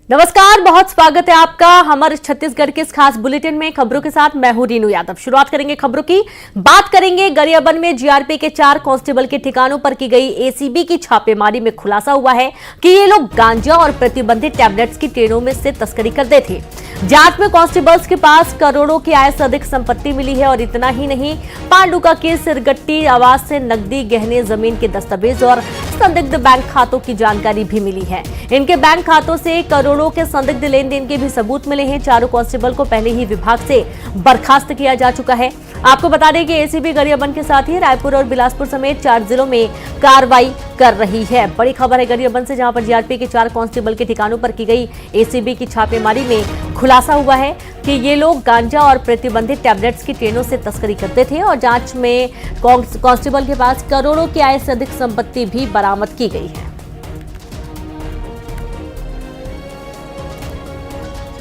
नमस्कार, बहुत स्वागत है आपका हमारे छत्तीसगढ़ के इस खास बुलेटिन में। खबरों के साथ मैं हूं रीनू यादव। शुरुआत करेंगे खबरों की। बात करेंगे गरियाबंद में जीआरपी के 4 कांस्टेबल के ठिकानों पर की गई एसीबी की छापेमारी में खुलासा हुआ है कि ये लोग गांजा और प्रतिबंधित टैबलेट्स की ट्रेनों में से तस्करी करते थे। जांच में कांस्टेबल्स के पास करोड़ों की आय से अधिक संपत्ति मिली है और इतना ही नहीं, पांडुका के सिरगट्टी आवास से नकदी, गहने, जमीन के दस्तावेज और संदिग्ध बैंक खातों की जानकारी भी मिली है। इनके बैंक खातों से करोड़ों के संदिग्ध लेन देन के भी सबूत मिले हैं। चारों कांस्टेबल को पहले ही विभाग से बर्खास्त किया जा चुका है। आपको बता दें कि एसीबी गरियाबंद के साथ ही रायपुर और बिलासपुर समेत 4 जिलों में कार्रवाई कर रही है। बड़ी खबर है गरियाबंद से, जहां पर जीआरपी के 4 कांस्टेबल के ठिकानों पर की गई एसीबी की छापेमारी में खुलासा हुआ है कि ये लोग गांजा और प्रतिबंधित टैबलेट्स की ट्रेनों से तस्करी करते थे और जांच में कांस्टेबल के पास करोड़ों की आय से अधिक संपत्ति भी बरामद की गई है।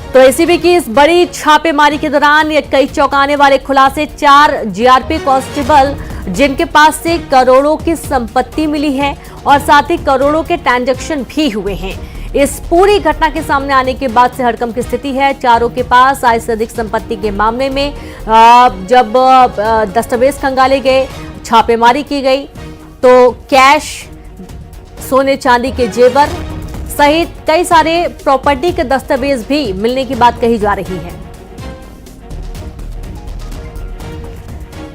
तो एसीबी की इस बड़ी छापेमारी के दौरान ये कई चौंकाने वाले खुलासे। 4 जीआरपी कांस्टेबल जिनके पास से करोड़ों की संपत्ति मिली है और साथ ही करोड़ों के ट्रांजैक्शन भी हुए हैं। इस पूरी घटना के सामने आने के बाद से हड़कंप की स्थिति है। चारों के पास आय से अधिक संपत्ति के मामले में जब दस्तावेज खंगाले गए, छापेमारी की गई तो कैश, सोने चांदी के जेवर सहित कई सारे प्रॉपर्टी के दस्तावेज भी मिलने की बात कही जा रही है।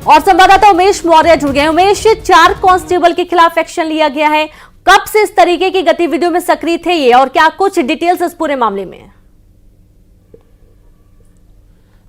और संवाददाता उमेश मौर्य जुड़ गए। उमेश, 4 कांस्टेबल के खिलाफ एक्शन लिया गया है। कब से इस तरीके की गतिविधियों में सक्रिय थे ये, और क्या कुछ डिटेल्स इस पूरे मामले में?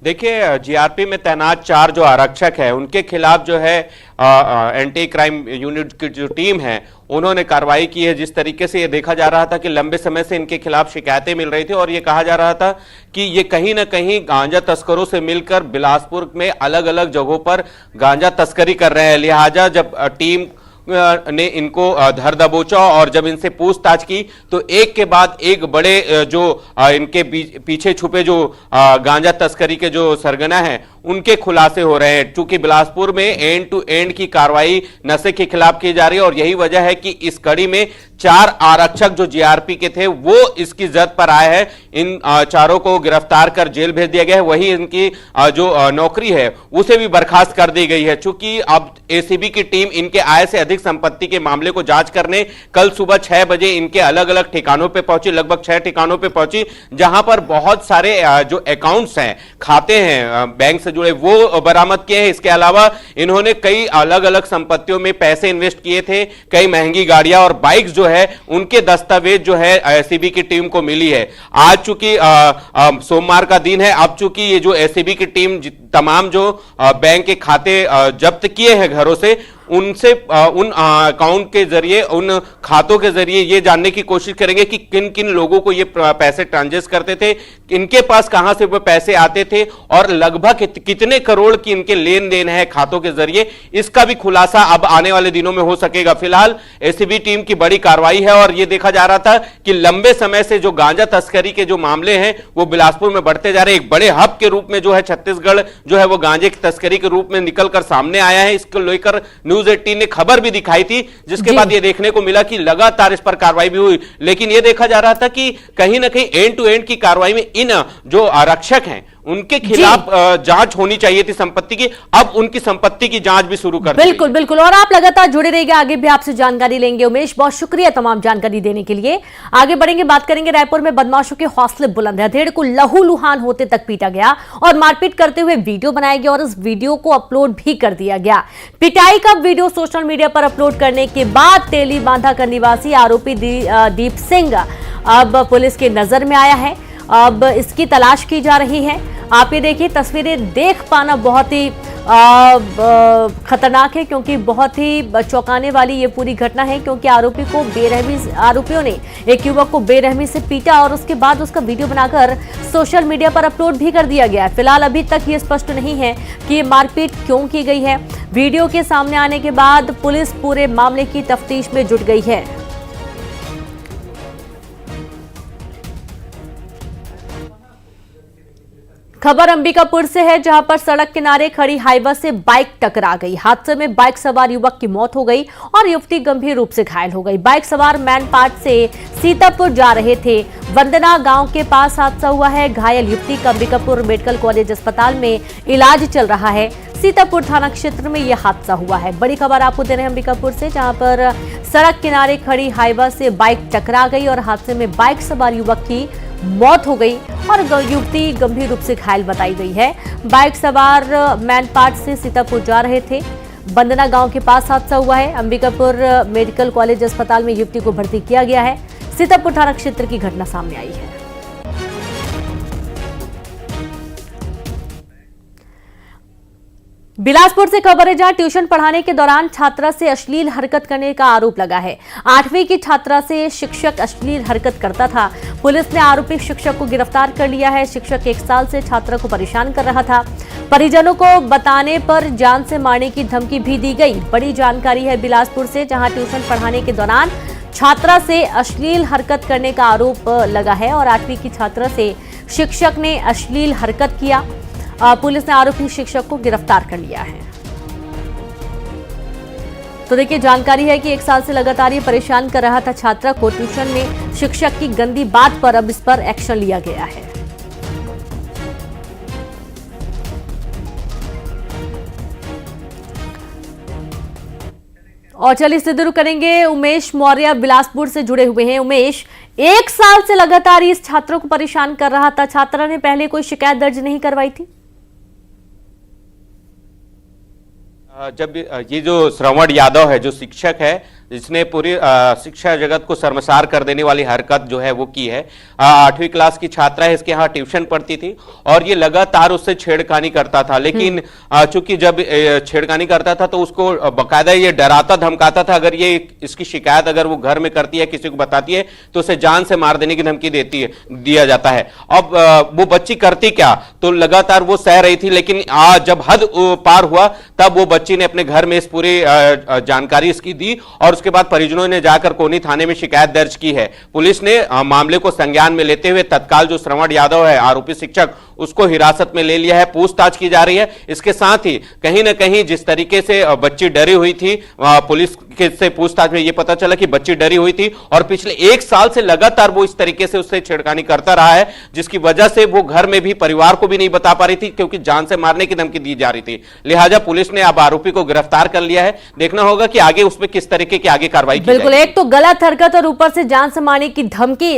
देखिए, जीआरपी में तैनात 4 जो आरक्षक है उनके खिलाफ जो है एंटी क्राइम यूनिट की जो टीम है उन्होंने कार्रवाई की है। जिस तरीके से ये देखा जा रहा था कि लंबे समय से इनके खिलाफ शिकायतें मिल रही थी और ये कहा जा रहा था कि ये कहीं ना कहीं गांजा तस्करों से मिलकर बिलासपुर में अलग अलग जगहों पर गांजा तस्करी कर रहे हैं। लिहाजा जब टीम ने इनको धर दबोचा और जब इनसे पूछताछ की तो एक के बाद एक बड़े जो इनके पीछे छुपे जो गांजा तस्करी के जो सरगना हैं उनके खुलासे हो रहे हैं। चूंकि बिलासपुर में एंड टू एंड की कार्रवाई नशे के खिलाफ की जा रही है और यही वजह है कि इस कड़ी में 4 आरक्षक जो जीआरपी के थे वो इसकी जद पर आए हैं। इन चारों को गिरफ्तार कर जेल भेज दिया गया है। वही इनकी जो नौकरी है उसे भी बर्खास्त कर दी गई है। चूंकि अब एसीबी की टीम इनके आय से अधिक संपत्ति के मामले को जांच करने कल सुबह 6 बजे इनके अलग अलग ठिकानों पे पहुंची, लगभग 6 ठिकानों पे पहुंची, जहां पर बहुत सारे जो अकाउंट्स हैं, खाते हैं बैंक से जुड़े, वो बरामद किए हैं। इसके अलावा इन्होंने कई अलग अलग संपत्तियों में पैसे इन्वेस्ट किए थे। कई महंगी गाड़ियां और बाइक्स जो है उनके दस्तावेज जो है एसीबी की टीम को मिली है। आज चूंकि सोमवार का दिन है, अब चूंकि ये जो एसीबी की टीम तमाम जो बैंक के खाते जब्त किए हैं घरों से, उनसे उन अकाउंट के जरिए, उन खातों के जरिए ये जानने की कोशिश करेंगे कि किन किन लोगों को ये पैसे ट्रांसफर करते थे, इनके पास कहां से वो पैसे आते थे और लगभग कितने करोड़ की इनके लेन देन है खातों के जरिए। इसका भी खुलासा अब आने वाले दिनों में हो सकेगा। फिलहाल एसीबी टीम की बड़ी कार्रवाई है और यह देखा जा रहा था कि लंबे समय से जो गांजा तस्करी के जो मामले हैं वो बिलासपुर में बढ़ते जा रहे हैं। एक बड़े हब के रूप में जो है छत्तीसगढ़ जो है वो गांजे की तस्करी के रूप में निकलकर सामने आया है। इसको लेकर न्यूज़ 18 ने खबर भी दिखाई थी, जिसके बाद यह देखने को मिला कि लगातार इस पर कार्रवाई भी हुई। लेकिन यह देखा जा रहा था कि कहीं ना कहीं एंड टू एंड की कार्रवाई में इन जो आरक्षक हैं उनके खिलाफ जांच होनी चाहिए थी संपत्ति की। अब उनकी संपत्ति की जांच भी शुरू कर दी। बिल्कुल बिल्कुल, और आप लगातार जुड़े रहिएगा, आगे भी आपसे जानकारी लेंगे। उमेश, बहुत शुक्रिया तमाम जानकारी देने के लिए। आगे बढ़ेंगे, बात करेंगे रायपुर में बदमाशों के हौसले बुलंद है। अधेड़ को लहूलुहान होते तक पीटा गया और मारपीट करते हुए वीडियो बनाया गया और इस वीडियो को अपलोड भी कर दिया गया। पिटाई का वीडियो सोशल मीडिया पर अपलोड करने के बाद तेली बांधा का निवासी आरोपी दीप सिंह अब पुलिस की नजर में आया है। अब इसकी तलाश की जा रही है। आप ये देखिए, तस्वीरें देख पाना बहुत ही खतरनाक है, क्योंकि बहुत ही चौंकाने वाली ये पूरी घटना है। क्योंकि आरोपियों ने एक युवक को बेरहमी से पीटा और उसके बाद उसका वीडियो बनाकर सोशल मीडिया पर अपलोड भी कर दिया गया है। फिलहाल अभी तक ये स्पष्ट नहीं है कि ये मारपीट क्यों की गई है। वीडियो के सामने आने के बाद पुलिस पूरे मामले की तफ्तीश में जुट गई है। खबर अंबिकापुर से है, जहां पर सड़क किनारे खड़ी हाईवा से बाइक टकरा गई। हादसे में बाइक सवार युवक की मौत हो गई और युवती गंभीर रूप से घायल हो गई। बाइक सवार मैनपाट से सीतापुर जा रहे थे। वंदना गांव के पास हादसा हुआ है। घायल युवती का अंबिकापुर मेडिकल कॉलेज अस्पताल में इलाज चल रहा है। सीतापुर थाना क्षेत्र में यह हादसा हुआ है। बड़ी खबर आपको दे रहे हैं अंबिकापुर से, जहां पर सड़क किनारे खड़ी हाईवा से बाइक टकरा गई और हादसे में बाइक सवार युवक की मौत हो गई और युवती गंभीर रूप से घायल बताई गई है। बाइक सवार मैनपाट से सीतापुर जा रहे थे। बंदना गांव के पास हादसा हुआ है। अंबिकापुर मेडिकल कॉलेज अस्पताल में युवती को भर्ती किया गया है। सीतापुर थाना क्षेत्र की घटना सामने आई है। बिलासपुर से खबर है, जहां ट्यूशन पढ़ाने के दौरान छात्रा से अश्लील हरकत करने का आरोप लगा है। 8वीं की छात्रा से शिक्षक अश्लील हरकत करता था। पुलिस ने आरोपी शिक्षक को गिरफ्तार कर लिया है। शिक्षक 1 साल से छात्रा को परेशान कर रहा था। परिजनों को बताने पर जान से मारने की धमकी भी दी गई। बड़ी जानकारी है बिलासपुर से, जहां ट्यूशन पढ़ाने के दौरान छात्रा से अश्लील हरकत करने का आरोप लगा है और 8वीं की छात्रा से शिक्षक ने अश्लील हरकत किया। पुलिस ने आरोपी शिक्षक को गिरफ्तार कर लिया है। तो देखिए, जानकारी है कि 1 साल से लगातार ये परेशान कर रहा था छात्रा को। ट्यूशन में शिक्षक की गंदी बात पर अब इस पर एक्शन लिया गया है। और चलिए इससे शुरू करेंगे। उमेश मौर्य बिलासपुर से जुड़े हुए हैं। उमेश, 1 साल से लगातार इस छात्रों को परेशान कर रहा था। छात्रा ने पहले कोई शिकायत दर्ज नहीं करवाई थी? जब ये जो श्रवण यादव है, जो शिक्षक है, जिसने पूरी शिक्षा जगत को शर्मसार कर देने वाली हरकत जो है वो की है। 8वीं क्लास की छात्रा है, इसके यहाँ ट्यूशन पढ़ती थी और ये लगातार उससे छेड़खानी करता था। लेकिन चूंकि जब छेड़खानी करता था तो उसको बकायदा ये डराता धमकाता था, अगर ये इसकी शिकायत अगर वो घर में करती है, किसी को बताती है, तो उसे जान से मार देने की धमकी दिया जाता है। अब वो बच्ची करती क्या, तो लगातार वो सह रही थी। लेकिन जब हद पार हुआ तब वो बच्ची ने अपने घर में इस पूरी जानकारी इसकी दी और उसके बाद परिजनों ने जाकर कोनी थाने में शिकायत दर्ज की है। पुलिस ने मामले को संज्ञान में लेते हुए तत्काल जो श्रवण यादव है, आरोपी शिक्षक, उसको हिरासत में ले लिया है। पूछताछ की जा रही है। इसके साथ ही कहीं ना कहीं जिस तरीके से बच्ची डरी हुई थी, पुलिस से पूछताछ में यह पता चला कि बच्ची डरी हुई थी और पिछले 1 साल से लगातार वो इस तरीके से उससे छेड़खानी करता रहा है, जिसकी वजह से वो घर में भी परिवार को भी नहीं बता पा रही थी, क्योंकि जान से मारने की धमकी दी जा रही थी। लिहाजा पुलिस ने अब आरोपी को गिरफ्तार कर लिया है। देखना होगा कि आगे उसमें किस तरीके की आगे कार्रवाई की बिल्कुल, एक तो गलत हरकत और ऊपर से जान से मारने की धमकी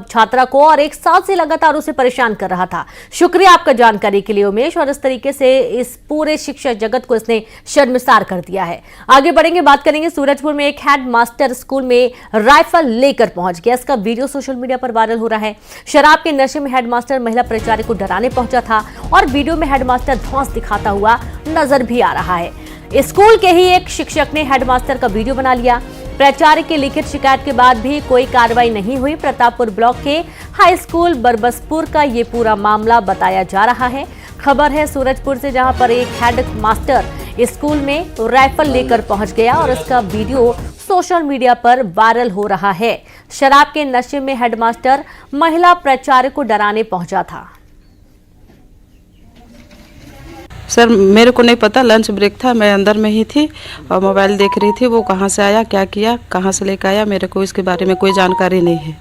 छात्रा को, और 1 साल से लगातार उसे परेशान कर रहा था। शुक्रिया आपका जानकारी के लिए उमेश। और इस तरीके से इस पूरे शिक्षा जगत को इसने शर्मसार कर दिया है। आगे बढ़ेंगे, बात करेंगे। सूरजपुर में एक हेडमास्टर स्कूल में राइफल लेकर पहुंच गया। इसका वीडियो सोशल मीडिया पर वायरल हो रहा है। शराब के नशे में हेडमास्टर महिला प्राचार्य को डराने पहुंचा था और वीडियो में हेडमास्टर धौंस दिखाता हुआ नजर भी आ रहा है। स्कूल के ही एक शिक्षक ने हेडमास्टर का वीडियो बना लिया। प्राचार्य की लिखित शिकायत के बाद भी कोई कार्रवाई नहीं हुई। प्रतापपुर ब्लॉक के हाई स्कूल बरबसपुर का ये पूरा मामला बताया जा रहा है। खबर है सूरजपुर से, जहां पर एक हेडमास्टर स्कूल में राइफल लेकर पहुंच गया और इसका वीडियो सोशल मीडिया पर वायरल हो रहा है। शराब के नशे में हेडमास्टर महिला प्राचार्य को डराने पहुंचा था। सर, मेरे को नहीं पता, लंच ब्रेक था, मैं अंदर में ही थी और मोबाइल देख रही थी। वो कहाँ से आया, क्या किया, कहाँ से लेकर आया, मेरे को इसके बारे में कोई जानकारी नहीं है।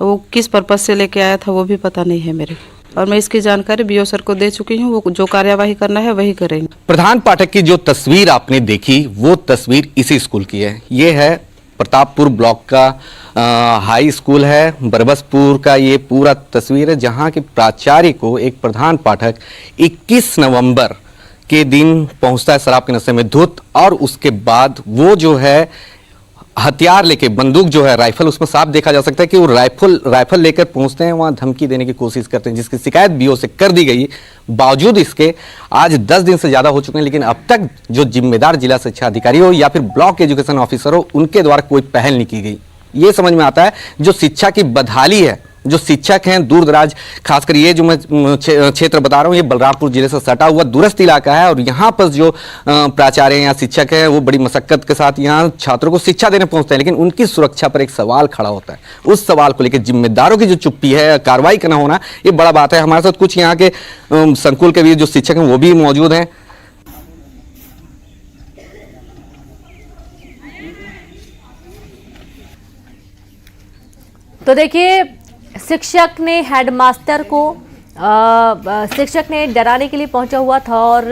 वो किस पर्पज़ से लेके आया था वो भी पता नहीं है मेरे को। और मैं इसकी जानकारी बीओ सर को दे चुकी हूँ। वो जो कार्यवाही करना है वही करेंगे। प्रधान पाठक की जो तस्वीर आपने देखी वो तस्वीर इसी स्कूल की है। ये है प्रतापपुर ब्लॉक का हाई स्कूल है, बरबसपुर का ये पूरा तस्वीर है, जहां के प्राचार्य को एक प्रधान पाठक 21 नवंबर के दिन पहुंचता है शराब के नशे में धुत, और उसके बाद वो जो है हथियार लेके, बंदूक जो है, राइफल, उसमें साफ देखा जा सकता है कि वो राइफल लेकर पहुंचते हैं, वहां धमकी देने की कोशिश करते हैं, जिसकी शिकायत बीओ से कर दी गई। बावजूद इसके आज 10 दिन से ज्यादा हो चुके हैं, लेकिन अब तक जो जिम्मेदार जिला शिक्षा अधिकारी हो या फिर ब्लॉक एजुकेशन ऑफिसर हो, उनके द्वारा कोई पहल नहीं की गई। ये समझ में आता है जो शिक्षा की बदहाली है जो शिक्षक हैं दूर दराज, खासकर ये जो मैं क्षेत्र बता रहा हूँ, ये बलरामपुर जिले से सटा हुआ दूरस्थ इलाका है और यहाँ पर जो प्राचार्य या शिक्षक हैं वो बड़ी मशक्कत के साथ यहाँ छात्रों को शिक्षा देने पहुंचते हैं, लेकिन उनकी सुरक्षा पर एक सवाल खड़ा होता है। उस सवाल को लेकर जिम्मेदारों की जो चुप्पी है, कार्रवाई करना होना, ये बड़ा बात है। हमारे साथ कुछ यहाँ के संकुल के भी जो शिक्षक हैं वो भी मौजूद हैं। तो देखिए, शिक्षक ने हेडमास्टर को शिक्षक ने डराने के लिए पहुंचा हुआ था और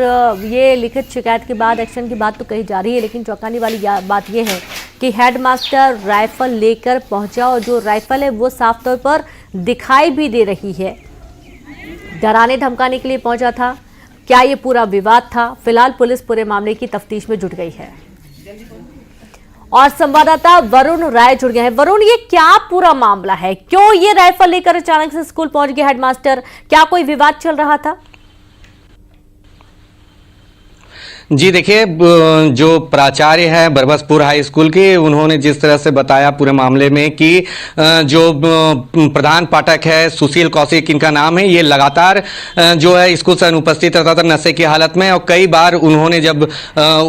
ये लिखित शिकायत के बाद एक्शन की बात तो कही जा रही है, लेकिन चौंकाने वाली बात यह है कि हेडमास्टर राइफल लेकर पहुंचा और जो राइफल है वो साफ तौर पर दिखाई भी दे रही है। डराने धमकाने के लिए पहुंचा था। क्या ये पूरा विवाद था? फिलहाल पुलिस पूरे मामले की तफ्तीश में जुट गई है और संवाददाता वरुण राय जुड़ गए हैं। वरुण, ये क्या पूरा मामला है? क्यों ये राइफल लेकर अचानक से स्कूल पहुंच गया हेडमास्टर? क्या कोई विवाद चल रहा था? जी देखिए, जो प्राचार्य है बरबसपुर हाई स्कूल के, उन्होंने जिस तरह से बताया पूरे मामले में कि जो प्रधान पाठक है सुशील कौशिक इनका नाम है, ये लगातार जो है स्कूल से अनुपस्थित रहता था नशे की हालत में और कई बार उन्होंने जब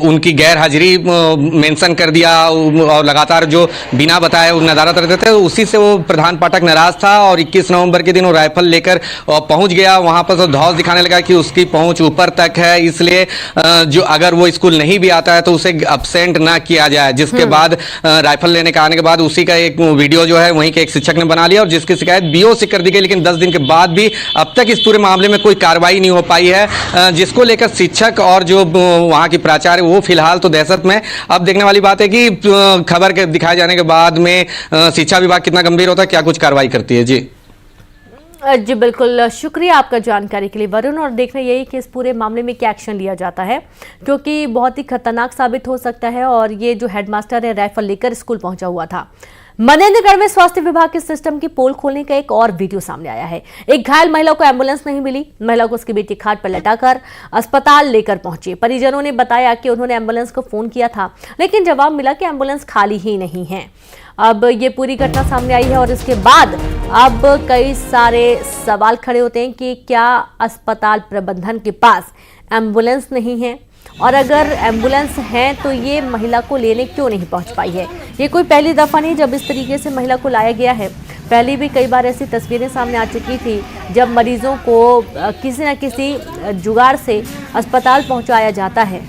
उनकी गैर हाजिरी मेंशन कर दिया और लगातार जो बिना बताए नदारत रहते थे, उसी से वो प्रधान पाठक नाराज था और 21 नवंबर के दिन वो राइफल लेकर पहुंच गया। वहां पर तो धौस दिखाने लगा कि उसकी पहुंच ऊपर तक है, इसलिए जो अगर वो स्कूल नहीं भी आता है तो उसे अब्सेंट ना किया जाए। जिसके बाद राइफल लेने का आने के बाद उसी का एक वीडियो जो है वहीं के एक शिक्षक ने बना लिया और जिसकी शिकायत बीओ से कर दी गई, लेकिन 10 दिन के बाद भी अब तक इस पूरे मामले में कोई कार्रवाई नहीं हो पाई है, जिसको लेकर शिक्षक और जो वहां की प्राचार्य वो फिलहाल तो दहशत में। अब देखने वाली बात है कि खबर के दिखाए जाने के बाद में शिक्षा विभाग कितना गंभीर होता है, क्या कुछ कार्रवाई करती है। जी बिल्कुल, शुक्रिया आपका जानकारी के लिए वरुण। और देखना यही कि इस पूरे मामले में क्या एक्शन लिया जाता है, क्योंकि बहुत ही खतरनाक साबित हो सकता है। और ये जो हेडमास्टर है राइफल लेकर स्कूल पहुंचा हुआ था। मनेंद्रगढ़ में स्वास्थ्य विभाग के सिस्टम की पोल खोलने का एक और वीडियो सामने आया है। एक घायल महिला को एम्बुलेंस नहीं मिली, महिला को उसकी बेटी खाट पर लटाकर अस्पताल लेकर पहुंचे। परिजनों ने बताया कि उन्होंने एम्बुलेंस को फोन किया था, लेकिन जवाब मिला कि एम्बुलेंस खाली ही नहीं है। अब ये पूरी घटना सामने आई है और इसके बाद अब कई सारे सवाल खड़े होते हैं कि क्या अस्पताल प्रबंधन के पास एम्बुलेंस नहीं है, और अगर एम्बुलेंस है तो ये महिला को लेने क्यों नहीं पहुंच पाई है। ये कोई पहली दफा नहीं जब इस तरीके से महिला को लाया गया है। पहले भी कई बार ऐसी तस्वीरें सामने आ चुकी थी जब मरीजों को किसी न किसी जुगाड़ से अस्पताल पहुंचाया जाता है।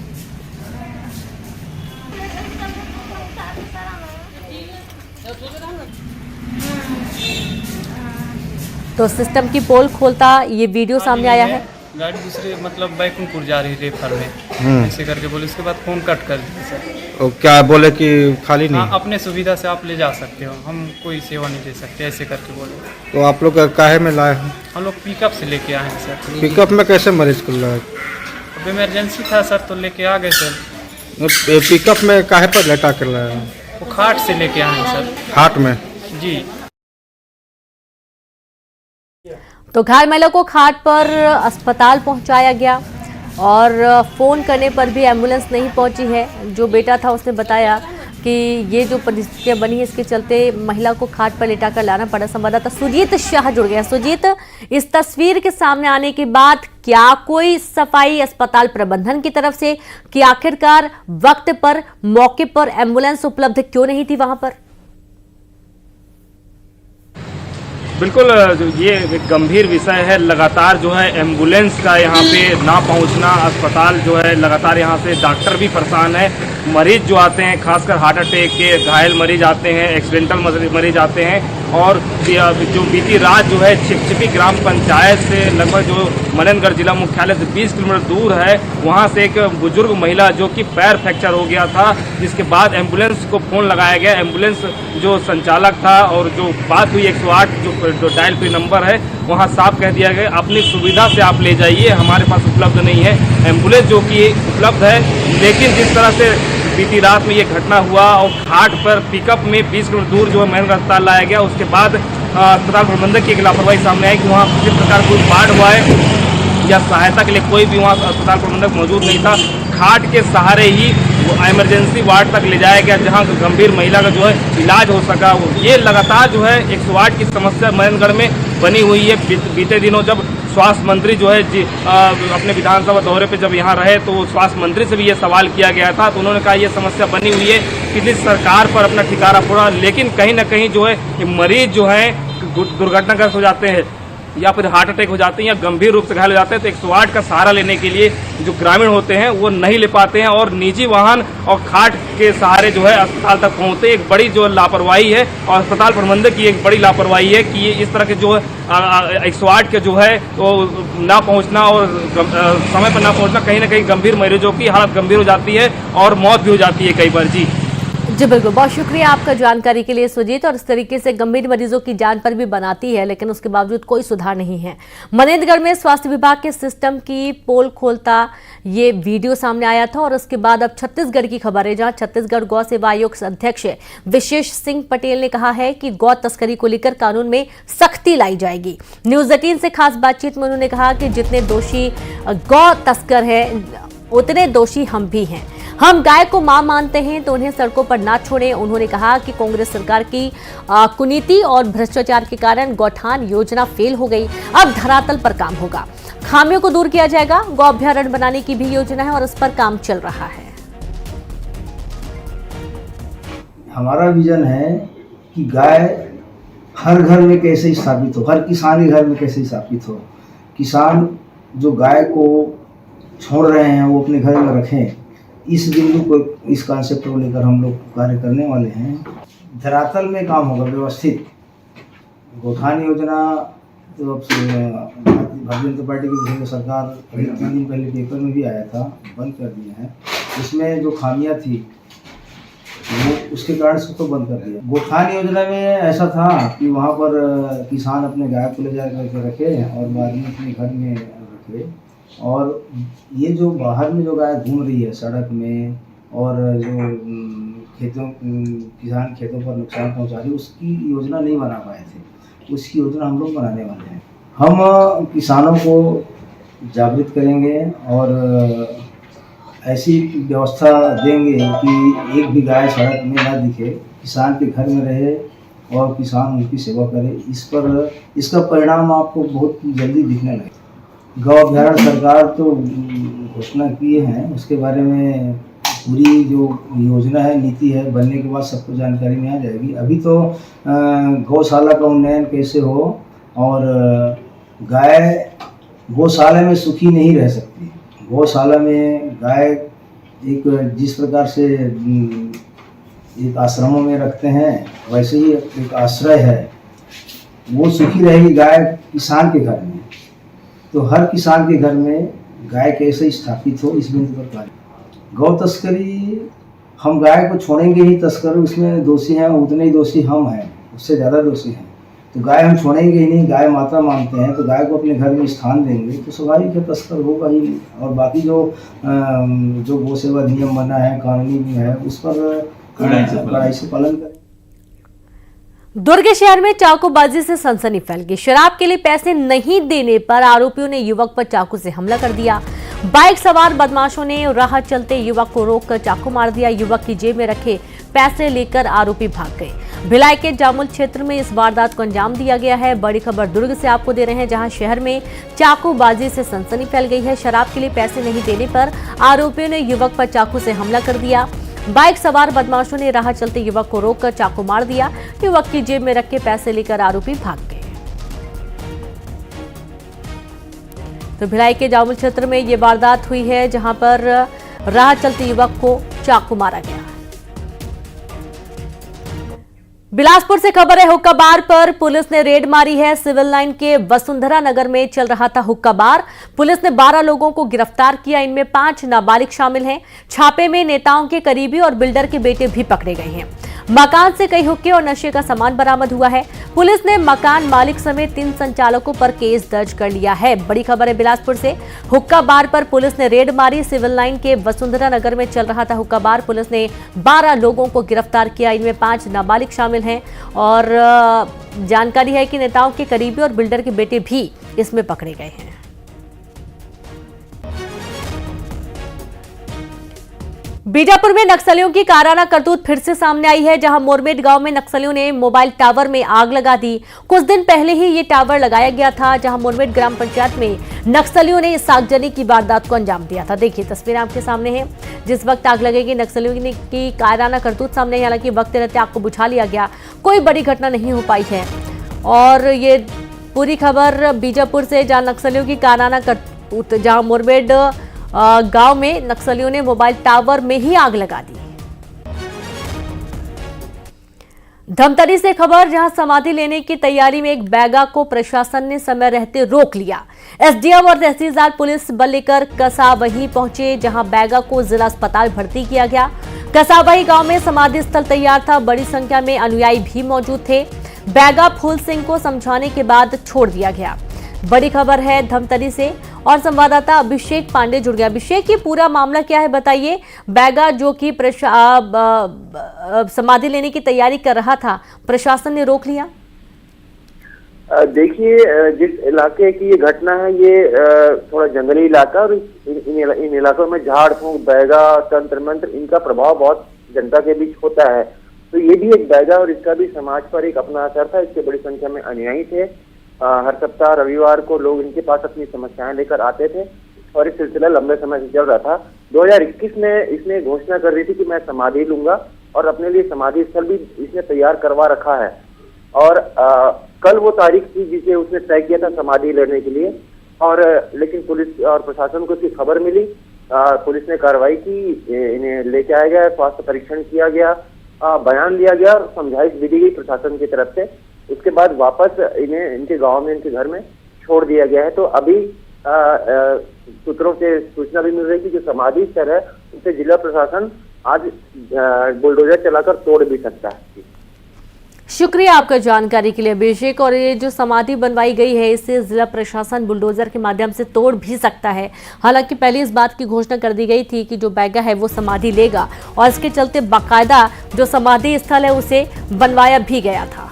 तो सिस्टम की पोल खोलता ये वीडियो सामने आया है। गाड़ी दूसरे मतलब बैकुंठपुर जा रही रेफर में, ऐसे करके बोले। उसके बाद फोन कट कर दिया सर। और क्या बोले कि खाली नहीं? हाँ, अपने सुविधा से आप ले जा सकते हो, हम कोई सेवा नहीं दे सकते, ऐसे करके बोले। तो आप लोग काहे में लाए हैं? हम लोग पिकअप से लेके आए हैं सर। पिकअप में कैसे मरीज को लाए? अब इमरजेंसी था सर तो लेके आ गए सर। पिकअप में काहे पर लेटा कर लाए हैं? वो खाट से लेके आए हैं सर। हाट में? जी। तो घायल महिला को खाट पर अस्पताल पहुंचाया गया और फोन करने पर भी एम्बुलेंस नहीं पहुंची है। जो बेटा था उसने बताया कि ये जो परिस्थितियां बनी है इसके चलते महिला को खाट पर लेटाकर लाना पड़ा। संवाददाता सुजीत शाह जुड़ गया। सुजीत, इस तस्वीर के सामने आने के बाद क्या कोई सफाई अस्पताल प्रबंधन की तरफ से कि आखिरकार वक्त पर मौके पर एम्बुलेंस उपलब्ध क्यों नहीं थी वहां पर? बिल्कुल, ये एक गंभीर विषय है। लगातार जो है एम्बुलेंस का यहाँ पे ना पहुँचना, अस्पताल जो है लगातार यहाँ से डॉक्टर भी परेशान है। मरीज जो आते हैं खासकर हार्ट अटैक के घायल मरीज आते हैं, एक्सीडेंटल मरीज आते हैं। और जो बीती रात जो है छिपछिपी ग्राम पंचायत से लगभग जो मनेंद्रगढ़ जिला मुख्यालय से 20 किलोमीटर दूर है, वहाँ से एक बुजुर्ग महिला जो कि पैर फ्रैक्चर हो गया था, जिसके बाद एम्बुलेंस को फ़ोन लगाया गया। एम्बुलेंस जो संचालक था और जो बात हुई 108 जो डायल फ्री नंबर है, वहाँ साफ कह दिया गया अपनी सुविधा से आप ले जाइए, हमारे पास उपलब्ध नहीं है एम्बुलेंस जो कि उपलब्ध है। लेकिन जिस तरह से बीती रात में ये घटना हुआ और घाट पर पिकअप में 20 किलोमीटर दूर जो है मनेंद्रगढ़ अस्पताल लाया गया, उसके बाद अस्पताल प्रबंधक की एक लापरवाही सामने आई कि वहाँ किसी प्रकार कोई बाढ़ हुआ है या सहायता के लिए कोई भी वहाँ अस्पताल प्रबंधक मौजूद नहीं था। घाट के सहारे ही वो इमरजेंसी वार्ड तक ले जाया गया, जहां गंभीर महिला का जो है इलाज हो सका। ये लगातार जो है 108 की समस्या महेंद्रगढ़ में बनी हुई है। बीते दिनों जब स्वास्थ्य मंत्री जो है अपने विधानसभा दौरे पे जब यहाँ रहे तो स्वास्थ्य मंत्री से भी ये सवाल किया गया था, तो उन्होंने कहा ये समस्या बनी हुई है, किसी सरकार पर अपना ठिकाना फोड़ा। लेकिन कहीं ना कहीं जो है ये मरीज जो है दुर्घटनाग्रस्त हो जाते हैं या फिर हार्ट अटैक हो जाते हैं या गंभीर रूप से घायल हो जाते हैं, तो 108 का सहारा लेने के लिए जो ग्रामीण होते हैं वो नहीं ले पाते हैं और निजी वाहन और खाट के सहारे जो है अस्पताल तक पहुँचते हैं। एक बड़ी जो लापरवाही है और अस्पताल प्रबंधक की एक बड़ी लापरवाही है कि ये इस तरह के जो है 108 के जो है तो ना पहुँचना और समय पर ना पहुँचना कहीं ना कहीं गंभीर मरीजों की हालत गंभीर हो जाती है और मौत भी हो जाती है कई बार। जी बिल्कुल, बहुत शुक्रिया आपका जानकारी के लिए सुजीत। और इस तरीके से गंभीर मरीजों की जान पर भी बनाती है, लेकिन उसके बावजूद कोई सुधार नहीं है। मनेंद्रगढ़ में स्वास्थ्य विभाग के सिस्टम की पोल खोलता ये वीडियो सामने आया था और उसके बाद अब छत्तीसगढ़ की खबर है, जहां छत्तीसगढ़ गौ सेवा आयोग के अध्यक्ष विशेष सिंह पटेल ने कहा है कि गौ तस्करी को लेकर कानून में सख्ती लाई जाएगी। न्यूज 18 से खास बातचीत में उन्होंने कहा कि जितने दोषी गौ तस्कर है उतने दोषी हम भी हैं। हम गाय को मां मानते हैं तो उन्हें सड़कों पर ना छोड़ें। उन्होंने कहा कि कांग्रेस सरकार की कुनीति और भ्रष्टाचार के कारण गौठान योजना फेल हो गई। अब धरातल पर काम होगा, खामियों को दूर किया जाएगा। गौ अभ्यारण्य बनाने की भी योजना है और इस पर काम चल रहा है। हमारा विजन है कि गाय हर घर में कैसे स्थापित हो, हर किसान के घर में कैसे स्थापित हो। किसान जो गाय को छोड़ रहे हैं वो अपने घर में रखें, इस बिंदु को, इस कॉन्सेप्ट को लेकर हम लोग कार्य करने वाले हैं। धरातल में काम होगा व्यवस्थित। गौठान योजना तो अब भारतीय जनता पार्टी की केंद्र सरकार अभी 3 दिन पहले पेपर में भी आया था, बंद कर दिए हैं। इसमें जो खामियां थी वो उसके कारण उसको बंद कर दिया। गौठान योजना में ऐसा था कि वहाँ पर किसान अपने गाय को ले जा करके रखे और बाद में अपने घर में रखे, और ये जो बाहर में जो गाय घूम रही है सड़क में और जो किसान खेतों पर नुकसान पहुंचा रही है, उसकी योजना नहीं बना पाए थे। उसकी योजना हम लोग बनाने वाले हैं। हम किसानों को जागृत करेंगे और ऐसी व्यवस्था देंगे कि एक भी गाय सड़क में ना दिखे, किसान के घर में रहे और किसान उनकी सेवा करे। इसका परिणाम आपको बहुत जल्दी दिखने लगे। गौ अभ्यारण्य सरकार तो घोषणा किए हैं, उसके बारे में पूरी जो योजना है, नीति है, बनने के बाद सबको जानकारी में आ जाएगी। अभी तो गौशाला का उन्नयन कैसे हो और गाय गौशाला में सुखी नहीं रह सकती। गौशाला में गाय एक जिस प्रकार से एक आश्रमों में रखते हैं वैसे ही एक आश्रय है, वो सुखी रहेगी गाय किसान के घर में। तो हर किसान के घर में गाय कैसे स्थापित हो इस बिंदु पर कार्य। गौ तस्करी, हम गाय को छोड़ेंगे ही, तस्कर उसमें दोषी हैं उतने ही दोषी हम हैं, उससे ज़्यादा दोषी हैं। तो गाय हम छोड़ेंगे ही नहीं, गाय माता मानते हैं, तो गाय को अपने घर में स्थान देंगे तो स्वाभाविक है तस्कर होगा ही नहीं। और बाकी जो गौ सेवा अधिनियम बना है, कानूनी भी है, उस पर कड़ाई से पालन करें। दुर्ग शहर में चाकूबाजी से सनसनी फैल गई। शराब के लिए पैसे नहीं देने पर आरोपियों ने युवक पर चाकू से हमला कर दिया। बाइक सवार बदमाशों ने राह चलते युवक को रोककर चाकू मार दिया। युवक की जेब में रखे पैसे लेकर आरोपी भाग गए। भिलाई के जामुल क्षेत्र में इस वारदात को अंजाम दिया गया है। बड़ी खबर दुर्ग से आपको दे रहे हैं, जहां शहर में चाकूबाजी से सनसनी फैल गई है। शराब के लिए पैसे नहीं देने पर आरोपियों ने युवक पर चाकू से हमला कर दिया। बाइक सवार बदमाशों ने राह चलते युवक को रोककर चाकू मार दिया। युवक की जेब में रखे पैसे लेकर आरोपी भाग गए। तो भिलाई के जामुल क्षेत्र में ये वारदात हुई है, जहां पर राह चलते युवक को चाकू मारा गया। बिलासपुर से खबर है, हुक्का बार पर पुलिस ने रेड मारी है। सिविल लाइन के वसुंधरा नगर में चल रहा था हुक्का बार। पुलिस ने 12 लोगों को गिरफ्तार किया, इनमें 5 नाबालिग शामिल हैं। छापे में नेताओं के करीबी और बिल्डर के बेटे भी पकड़े गए हैं। मकान से कई हुक्के और नशे का सामान बरामद हुआ है। पुलिस ने मकान मालिक समेत 3 संचालकों पर केस दर्ज कर लिया है। बड़ी खबर है बिलासपुर से, हुक्का बार पर पुलिस ने रेड मारी। सिविल लाइन के वसुंधरा नगर में चल रहा था हुक्का बार। पुलिस ने 12 लोगों को गिरफ्तार किया, इनमें 5 नाबालिग शामिल हैं और जानकारी है कि नेताओं के करीबी और बिल्डर के बेटे भी इसमें पकड़े गए हैं। बीजापुर में नक्सलियों की काराना करतूत फिर से सामने आई है, जहां मोरमेट गांव में नक्सलियों ने मोबाइल टावर में आग लगा दी। कुछ दिन पहले ही ये टावर लगाया गया था, जहां मोरमेट ग्राम पंचायत में नक्सलियों ने इस आगजनी की वारदात को अंजाम दिया था। देखिए तस्वीर आपके सामने है, जिस वक्त आग लगेगी नक्सलियों की काराना करतूत सामने है। हालांकि वक्त रहते आग को बुझा लिया गया, कोई बड़ी घटना नहीं हो पाई है। और ये पूरी खबर बीजापुर से, जहां नक्सलियों की काराना करतूत, जहां मोरमेट गांव में नक्सलियों ने मोबाइल टावर में ही आग लगा दी। धमतरी से खबर, जहां समाधि लेने की तैयारी में एक बैगा को प्रशासन ने समय रहते रोक लिया। एसडीएम और तहसीलदार पुलिस बल लेकर कसावही पहुंचे, जहां बैगा को जिला अस्पताल भर्ती किया गया। कसावही गांव में समाधि स्थल तैयार था, बड़ी संख्या में अनुयायी भी मौजूद थे। बैगा फूल सिंह को समझाने के बाद छोड़ दिया गया। बड़ी खबर है धमतरी से और संवाददाता अभिषेक पांडे जुड़ गया। अभिषेक, ये पूरा मामला क्या है बताइए। बैगा जो कि समाधि लेने की तैयारी कर रहा था, प्रशासन ने रोक लिया। देखिए, जिस इलाके की ये घटना है, ये थोड़ा जंगली इलाका, और इन इलाकों में झाड़ फूंक, बैगा, तंत्र मंत्र, इनका प्रभाव बहुत जनता के बीच होता है। तो ये भी एक बैगा और इसका भी समाज पर एक अपना असर था। इसके बड़ी संख्या में अनुयायी थे। हर सप्ताह रविवार को लोग इनके पास अपनी समस्याएं लेकर आते थे और ये सिलसिला लंबे समय से चल रहा था। 2021 में इसने घोषणा कर दी थी कि मैं समाधि लूंगा, और अपने लिए समाधि स्थल भी इसने तैयार करवा रखा है। और कल वो तारीख थी जिसे उसने तय किया था समाधि लेने के लिए, और लेकिन पुलिस और प्रशासन को इसकी खबर मिली। पुलिस ने कार्रवाई की, इन्हें लेके आया गया, स्वास्थ्य परीक्षण किया गया, बयान लिया गया और समझाइश भी दी गई प्रशासन की तरफ से। उसके बाद वापस इन्हें इनके गांव में, इनके घर में छोड़ दिया गया है। तो अभी सूत्रों से सूचना भी मिल रही है कि जो समाधि स्थल है उसे जिला प्रशासन आज बुलडोजर चलाकर तोड़ भी सकता है। शुक्रिया आपका जानकारी के लिए अभिषेक। और ये जो समाधि बनवाई गई है, इसे जिला प्रशासन बुलडोजर के माध्यम से तोड़ भी सकता है। हालांकि पहले इस बात की घोषणा कर दी गई थी कि जो बैगा है वो समाधि लेगा, और इसके चलते बाकायदा जो समाधि स्थल है उसे बनवाया भी गया था।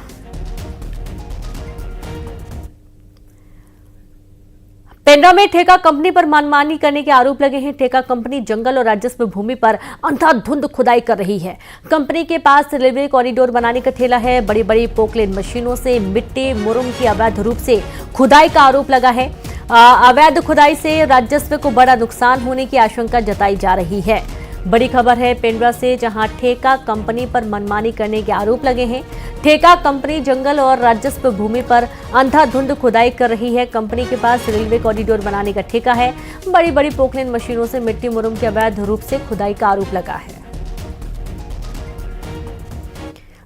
पेंड्रा में ठेका कंपनी पर मनमानी करने के आरोप लगे हैं। ठेका कंपनी जंगल और राजस्व भूमि पर अंधाधुंध खुदाई कर रही है। कंपनी के पास रेलवे कॉरिडोर बनाने का ठेला है। बड़ी बड़ी पोकलेन मशीनों से मिट्टी मुरुम की अवैध रूप से खुदाई का आरोप लगा है। अवैध खुदाई से राजस्व को बड़ा नुकसान होने की आशंका जताई जा रही है। बड़ी खबर है पेंड्रा से, जहां ठेका कंपनी पर मनमानी करने के आरोप लगे हैं। ठेका कंपनी जंगल और राजस्व भूमि पर अंधाधुंध खुदाई कर रही है। कंपनी के पास रेलवे कॉरिडोर बनाने का ठेका है। बड़ी बड़ी पोकलेन मशीनों से मिट्टी मुरुम के अवैध रूप से खुदाई का आरोप लगा है।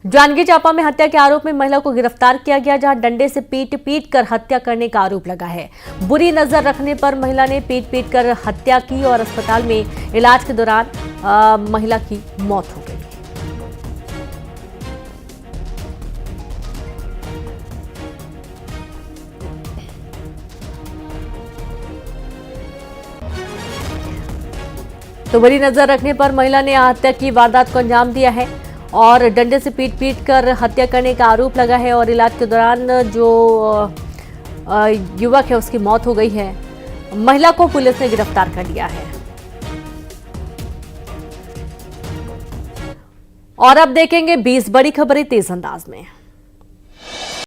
जांजगीर चांपा में हत्या के आरोप में महिला को गिरफ्तार किया गया, जहां डंडे से पीट कर हत्या करने का आरोप लगा है। बुरी नजर रखने पर महिला ने पीट कर हत्या की और अस्पताल में इलाज के दौरान महिला की मौत हो गई। तो बुरी नजर रखने पर महिला ने हत्या की वारदात को अंजाम दिया है और डंडे से पीट कर हत्या करने का आरोप लगा है। और इलाज के दौरान जो युवक है उसकी मौत हो गई है। महिला को पुलिस ने गिरफ्तार कर लिया है। और अब देखेंगे 20 बड़ी खबरें तेज अंदाज में।